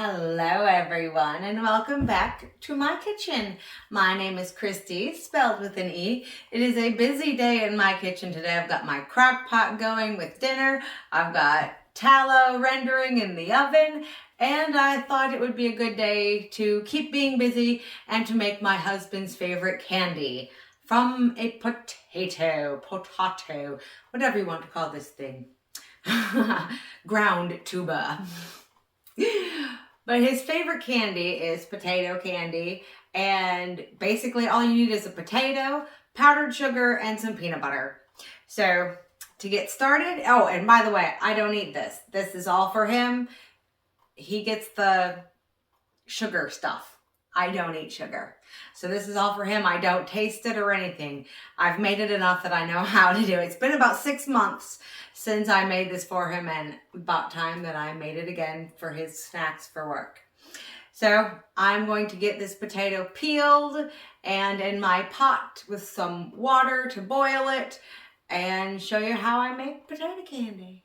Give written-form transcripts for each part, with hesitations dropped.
Hello everyone and welcome back to my kitchen. My name is Christy, spelled with an E. It is a busy day in my kitchen today. I've got my crock pot going with dinner. I've got tallow rendering in the oven, and I thought it would be a good day to keep being busy and to make my husband's favorite candy from a potato, whatever you want to call this thing. Ground tuba. But his favorite candy is potato candy, and basically all you need is a potato, powdered sugar, and some peanut butter. So to get started, oh, and by the way, I don't eat this. This is all for him. He gets the sugar stuff. I don't eat sugar. So this is all for him. I don't taste it or anything. I've made it enough that I know how to do it. It's been about 6 months since I made this for him, and about time that I made it again for his snacks for work. So I'm going to get this potato peeled and in my pot with some water to boil it and show you how I make potato candy.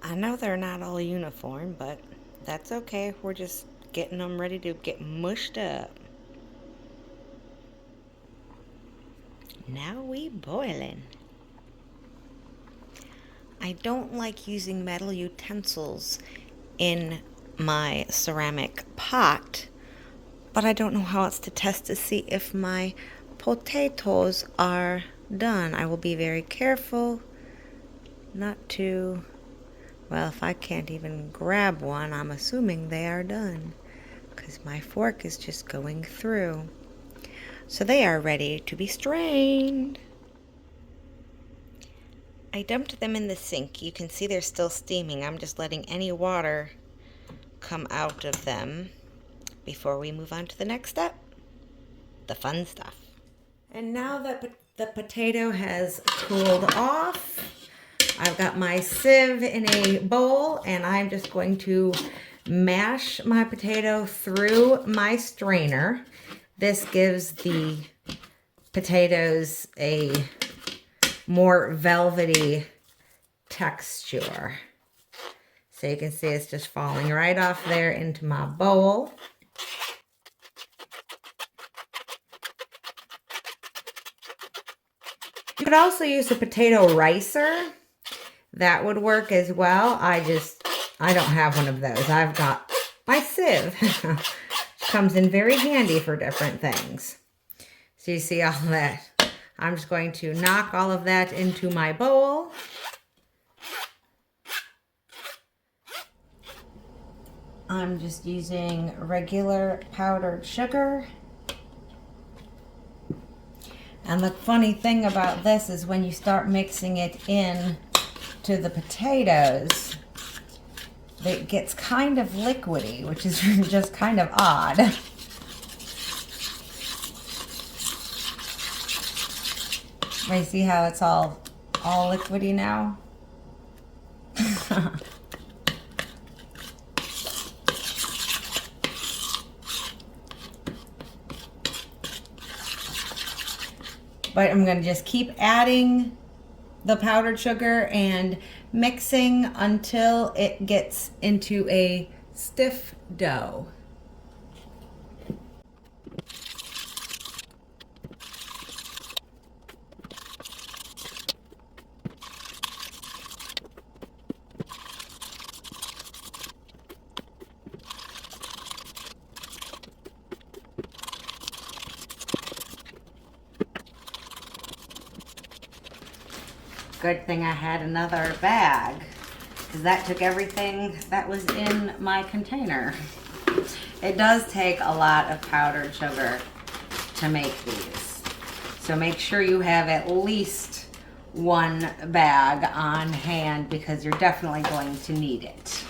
I know they're not all uniform, but that's okay. We're just getting them ready to get mushed up. Now we boiling. I don't like using metal utensils in my ceramic pot, but I don't know how else to test to see if my potatoes are done. I will be very careful not to, well, if I can't even grab one, I'm assuming they are done because my fork is just going through. So they are ready to be strained. I dumped them in the sink. You can see they're still steaming. I'm just letting any water come out of them before we move on to the next step, the fun stuff. And now that the potato has cooled off, I've got my sieve in a bowl, and I'm just going to mash my potato through my strainer. This gives the potatoes a more velvety texture. So you can see it's just falling right off there into my bowl. You could also use a potato ricer. That would work as well. I don't have one of those. I've got my sieve. Comes in very handy for different things. So you see all that. I'm just going to knock all of that into my bowl. I'm just using regular powdered sugar. And the funny thing about this is when you start mixing it in to the potatoes, it gets kind of liquidy, which is just kind of odd. You see how it's all liquidy now? But I'm going to just keep adding the powdered sugar and mixing until it gets into a stiff dough. Good thing I had another bag, because that took everything that was in my container. It does take a lot of powdered sugar to make these. So make sure you have at least one bag on hand, because you're definitely going to need it.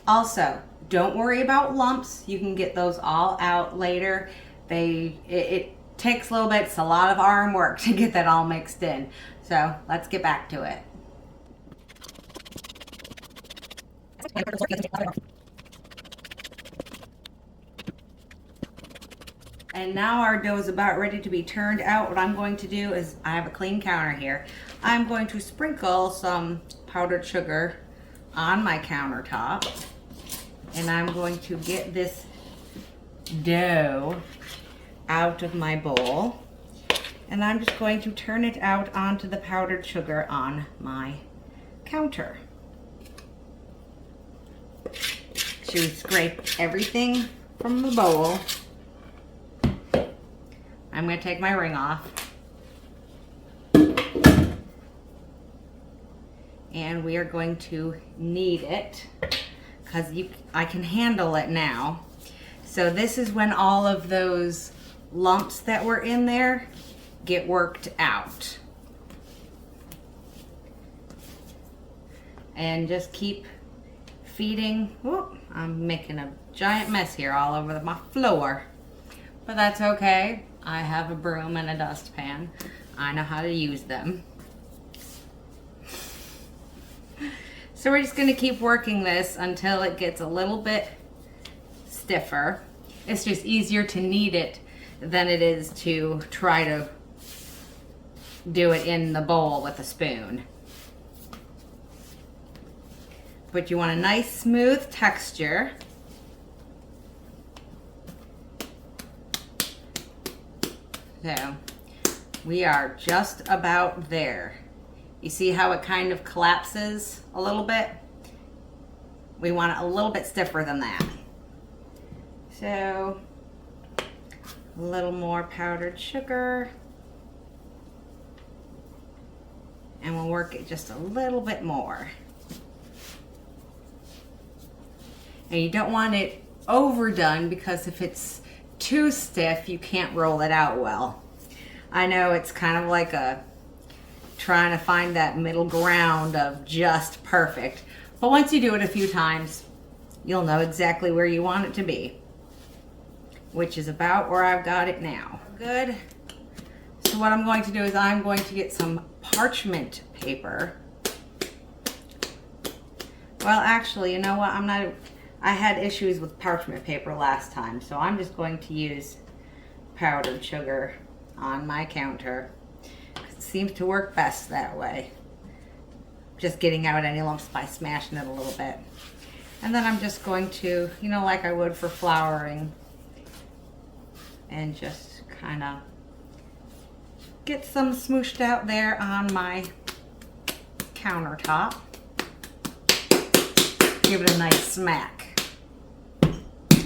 Also, don't worry about lumps. You can get those all out later. It takes a little bit. It's a lot of arm work to get that all mixed in. So let's get back to it. And now our dough is about ready to be turned out. What I'm going to do is, I have a clean counter here. I'm going to sprinkle some powdered sugar on my countertop. And I'm going to get this dough out of my bowl. And I'm just going to turn it out onto the powdered sugar on my counter. To scrape everything from the bowl. I'm going to take my ring off. And we are going to knead it because I can handle it now. So this is when all of those lumps that were in there get worked out. And just keep feeding. Whoop, I'm making a giant mess here all over my floor. But that's okay. I have a broom and a dustpan. I know how to use them. So we're just going to keep working this until it gets a little bit stiffer. It's just easier to knead it than it is to try to do it in the bowl with a spoon. But you want a nice smooth texture. So we are just about there. You see how it kind of collapses a little bit? We want it a little bit stiffer than that. So a little more powdered sugar. And we'll work it just a little bit more. And you don't want it overdone because if it's too stiff, you can't roll it out well. I know it's kind of like trying to find that middle ground of just perfect. But once you do it a few times, you'll know exactly where you want it to be, which is about where I've got it now. Good. So what I'm going to do is I'm going to get some parchment paper. Well, actually, you know what? I had issues with parchment paper last time, so I'm just going to use powdered sugar on my counter. It seems to work best that way. Just getting out any lumps by smashing it a little bit. And then I'm just going to, you know, like I would for flouring, and just kind of get some smooshed out there on my countertop. Give it a nice smack.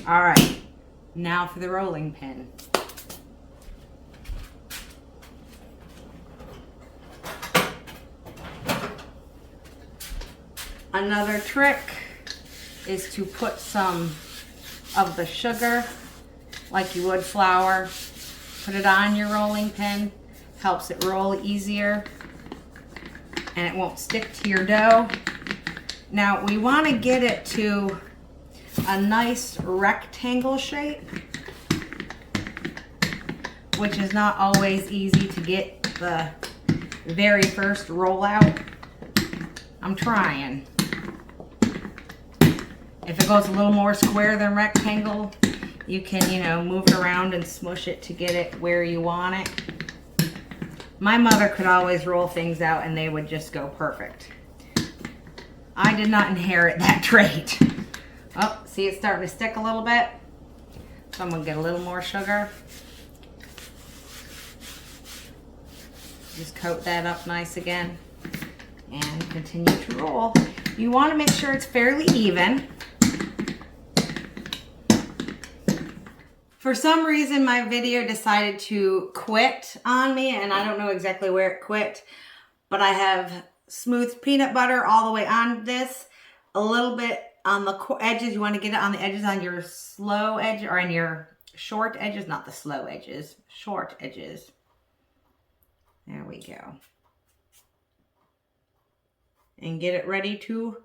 All right, now for the rolling pin. Another trick is to put some of the sugar, like you would flour, put it on your rolling pin. Helps it roll easier and it won't stick to your dough. Now we want to get it to a nice rectangle shape, which is not always easy to get the very first roll out. I'm trying. If it goes a little more square than rectangle, you can, you know, move it around and smush it to get it where you want it. My mother could always roll things out and they would just go perfect. I did not inherit that trait. Oh, see it's starting to stick a little bit? So I'm gonna get a little more sugar. Just coat that up nice again and continue to roll. You want to make sure it's fairly even. For some reason, my video decided to quit on me, and I don't know exactly where it quit, but I have smooth peanut butter all the way on this, a little bit on the edges. You want to get it on the edges on your slow edge or on your short edges, not the slow edges, short edges. There we go. And get it ready to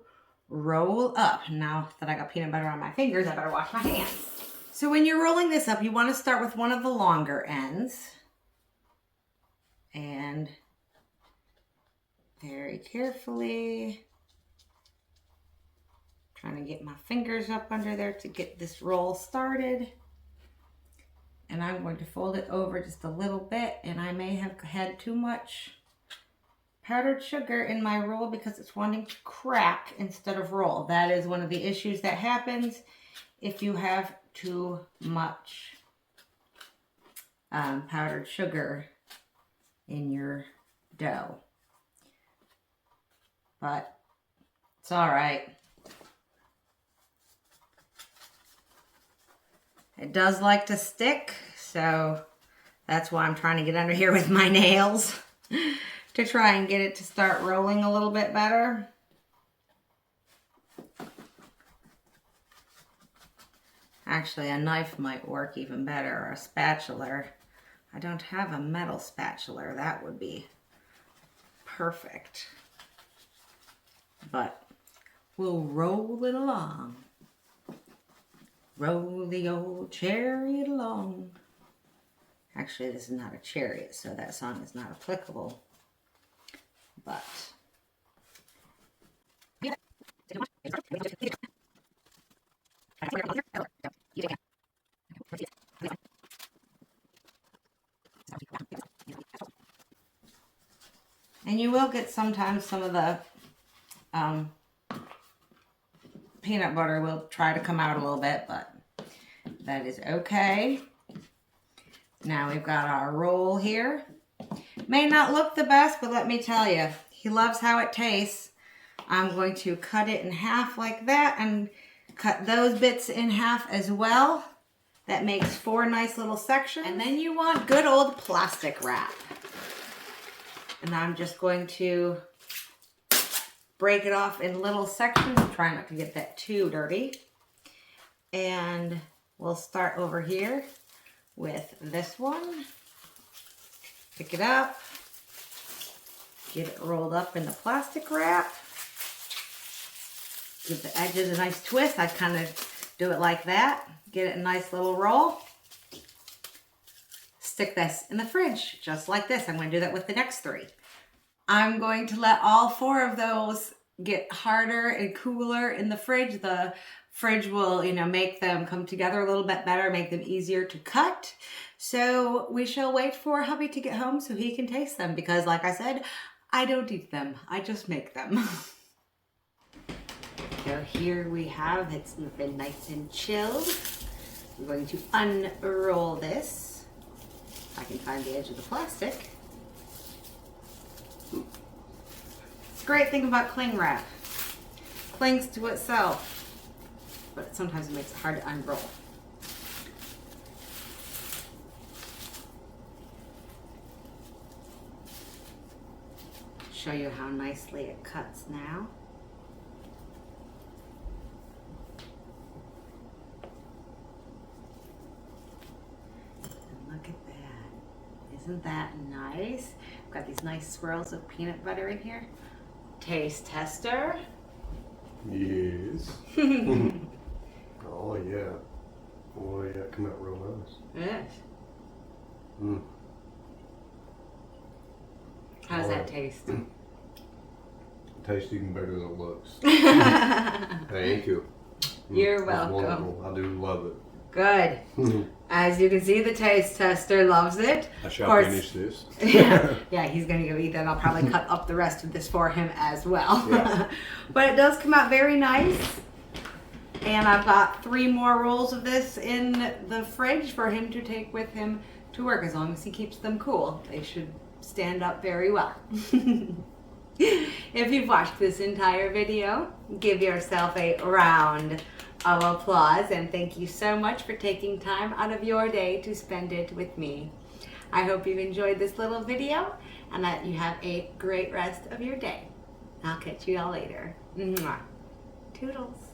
roll up. Now that I got peanut butter on my fingers, I better wash my hands. So when you're rolling this up, you want to start with one of the longer ends. And very carefully, trying to get my fingers up under there to get this roll started. And I'm going to fold it over just a little bit, and I may have had too much powdered sugar in my roll because it's wanting to crack instead of roll. That is one of the issues that happens if you have too much powdered sugar in your dough. But it's all right. It does like to stick, so that's why I'm trying to get under here with my nails to try and get it to start rolling a little bit better. Actually, a knife might work even better, or a spatula. I don't have a metal spatula. That would be perfect. But we'll roll it along. Roll the old chariot along. Actually, this is not a chariot, so that song is not applicable. But and you will get sometimes some of the peanut butter will try to come out a little bit, but that is okay. Now we've got our roll here. May not look the best, but let me tell you, he loves how it tastes. I'm going to cut it in half like that and cut those bits in half as well. That makes 4 nice little sections. And then you want good old plastic wrap. And I'm just going to break it off in little sections. Try not to get that too dirty. And we'll start over here with this one. Pick it up. Get it rolled up in the plastic wrap. Give the edges a nice twist. I kind of do it like that. Get it a nice little roll. Stick this in the fridge, just like this. I'm going to do that with the next 3. I'm going to let all 4 of those get harder and cooler in the fridge. The fridge will, make them come together a little bit better, make them easier to cut. So we shall wait for hubby to get home so he can taste them because, like I said, I don't eat them. I just make them. So here we have, it's been nice and chilled. I'm going to unroll this. If I can find the edge of the plastic. The great thing about cling wrap. Clings to itself, but sometimes it makes it hard to unroll. Show you how nicely it cuts now. And look at that. Isn't that nice? I've got these nice swirls of peanut butter in here. Taste tester. Yes. Oh yeah. Oh yeah, come out real nice. Yes. Mm. How does that taste? It tastes even better than it looks. Thank you. You're That's welcome. wonderful. I do love it. Good. As you can see, the taste tester loves it. I shall finish this. Yeah, he's going to go eat that. I'll probably cut up the rest of this for him as well. Yeah. But it does come out very nice. And I've got 3 more rolls of this in the fridge for him to take with him to work as long as he keeps them cool. They should stand up very well. If you've watched this entire video, give yourself a round of applause and thank you so much for taking time out of your day to spend it with me. I hope you enjoyed this little video and that you have a great rest of your day. I'll catch you all later. Mwah. Toodles.